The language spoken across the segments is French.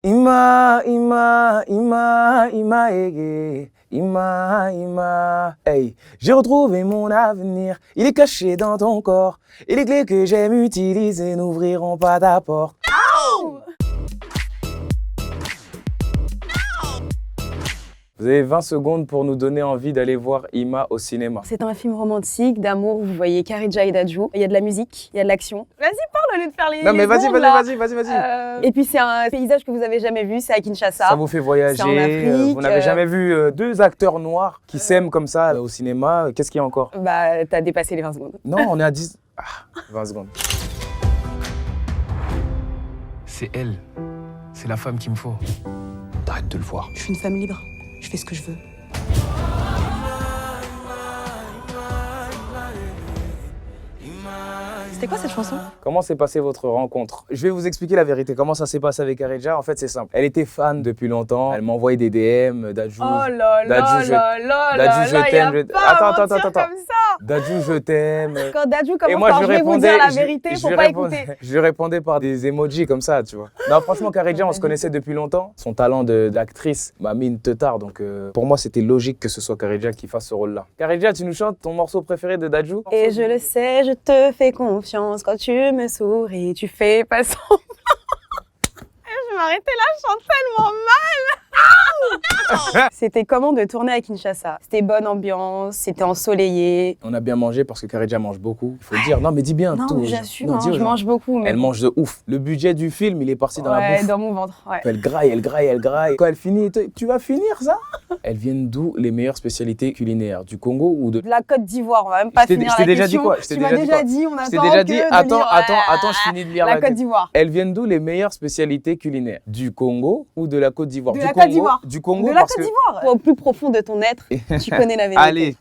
Ima, Ima, Ima, Ima, ege. Ima, Ima, hey, j'ai retrouvé mon avenir, il est caché dans ton corps, et les clés que j'aime utiliser n'ouvriront pas ta porte. Vous avez 20 secondes pour nous donner envie d'aller voir Ima au cinéma. C'est un film romantique, d'amour, où vous voyez Karija et Dadju. Il y a de la musique, il y a de l'action. Vas-y, parle au lieu de faire les Non mais vas-y. Et puis c'est un paysage que vous avez jamais vu, c'est à Kinshasa. Ça vous fait voyager, c'est en Afrique, vous n'avez jamais vu deux acteurs noirs qui s'aiment comme ça au cinéma. Qu'est-ce qu'il y a encore? Bah, t'as dépassé les 20 secondes. Non, on est à 10... 20 secondes. C'est elle. C'est la femme qu'il me faut. T'arrêtes de le voir. Je suis une femme libre, je fais ce que je veux. C'était quoi cette chanson? Comment s'est passée votre rencontre? Je vais vous expliquer la vérité. Comment ça s'est passé avec Karija? En fait, c'est simple. Elle était fan depuis longtemps. Elle m'envoyait des DM. Dadju, Oh là là Dadju, là Dadju, je t'aime. Attends. Comme ça. Dadju, je t'aime. Quand Dadju Et commence moi, par je je vais vous répondais, dire la vérité, faut pas écouter. Je lui répondais par des emojis comme ça, tu vois. Non, franchement, Karija, on se connaissait depuis longtemps. Son talent d'actrice m'a mis une teutard. Donc, pour moi, c'était logique que ce soit Karija qui fasse ce rôle-là. Karija, tu nous chantes ton morceau préféré de Dadju? Et je le sais, je te fais confiance quand tu me souris, tu fais pas semblant. Je vais m'arrêter là, je chante tellement mal. C'était comment de tourner à Kinshasa? C'était bonne ambiance, c'était ensoleillé. On a bien mangé parce que Karija mange beaucoup. Il faut le dire. Non, mais dis bien Non, tout. mais j'assume, Non, dis aux je gens. mange beaucoup. Mais Elle mange de ouf. Le budget du film, il est parti dans la ouais, bouffe. dans mon ventre, ouais. Elle graille. Quand elle finit, tu vas finir ça? Elles viennent d'où les meilleures spécialités culinaires? Du Congo ou de... De la Côte d'Ivoire, on va même pas finir Je t'ai la déjà question. dit quoi? Tu m'as déjà dit, on Je t'ai attend déjà que dit, de attends, lire. je finis de lire La la Côte d'Ivoire. Elles viennent d'où les meilleures spécialités culinaires? Du Congo ou de la Côte d'Ivoire? De la Côte d'Ivoire. Du Congo De la parce Côte que... d'Ivoire. Au plus profond de ton être, tu connais la vérité. Allez.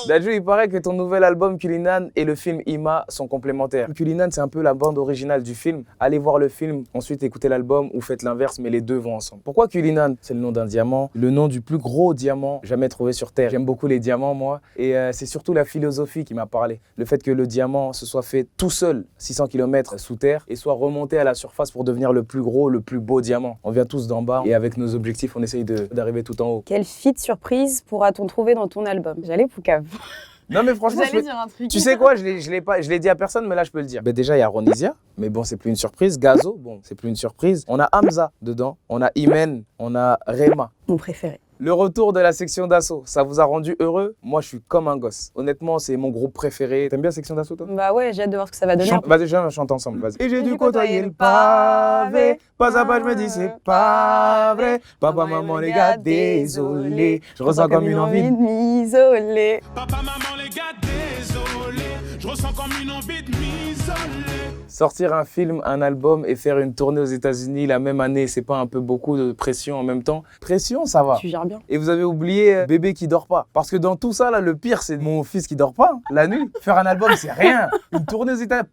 Dadju, il paraît que ton nouvel album Kulinan et le film Ima sont complémentaires. Kulinan, c'est un peu la bande originale du film. Allez voir le film, ensuite écoutez l'album ou faites l'inverse, mais les deux vont ensemble. Pourquoi Kulinan? C'est le nom d'un diamant, le nom du plus gros diamant jamais trouvé sur Terre. J'aime beaucoup les diamants, moi, et c'est surtout la philosophie qui m'a parlé. Le fait que le diamant se soit fait tout seul, 600 km sous terre, et soit remonté à la surface pour devenir le plus gros, le plus beau diamant. On vient tous d'en bas, et avec nos objectifs, on essaye d'arriver tout en haut. Quelle feat surprise pourra-t-on trouver dans ton album? J'allais Poucave. Non mais franchement, Vous allez dire un truc. tu sais quoi, je l'ai dit à personne, mais là je peux le dire. Ben déjà il y a Ronisia, mais bon c'est plus une surprise. Gazo, bon c'est plus une surprise. On a Hamza dedans, on a Imen, on a Rema. Mon préféré. Le retour de la section d'assaut, ça vous a rendu heureux? Moi je suis comme un gosse. Honnêtement c'est mon groupe préféré. T'aimes bien section d'assaut toi? Bah ouais, j'ai hâte de voir ce que ça va donner. Vas-y, on chante ensemble, vas-y. Et j'ai dû côtoyer le pavé, pas à pas je me dis c'est pas vrai. Papa, maman les gars, désolé, je ressens comme une envie de m'isoler. Papa, maman, les gars, désolé. Je ressens comme une envie de m'isoler. Sortir un film, un album et faire une tournée aux États-Unis la même année, c'est pas un peu beaucoup de pression en même temps? Pression, ça va. Tu gères bien. Et vous avez oublié bébé qui dort pas. Parce que dans tout ça, là, le pire, c'est mon fils qui dort pas la nuit. Faire un album, c'est rien. Une tournée aux États-Unis,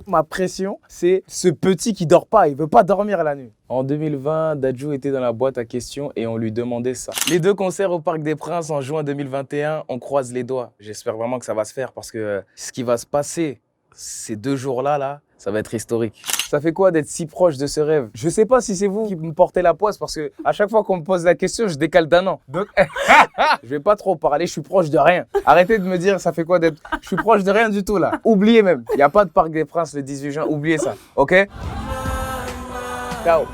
ma pression, c'est ce petit qui dort pas. Il veut pas dormir la nuit. En 2020, Dadju était dans la boîte à questions et on lui demandait ça. Les 2 concerts au Parc des Princes en juin 2021, on croise les doigts. J'espère vraiment que ça va se faire parce que ce qui va se passer ces 2 jours-là, ça va être historique. Ça fait quoi d'être si proche de ce rêve? Je sais pas si c'est vous qui me portez la poisse parce que à chaque fois qu'on me pose la question, je décale d'un an. Donc, je vais pas trop parler, je suis proche de rien. Arrêtez de me dire ça fait quoi d'être... Je suis proche de rien du tout là. Oubliez même. Il n'y a pas de Parc des Princes le 18 juin, oubliez ça. Ok? Ciao.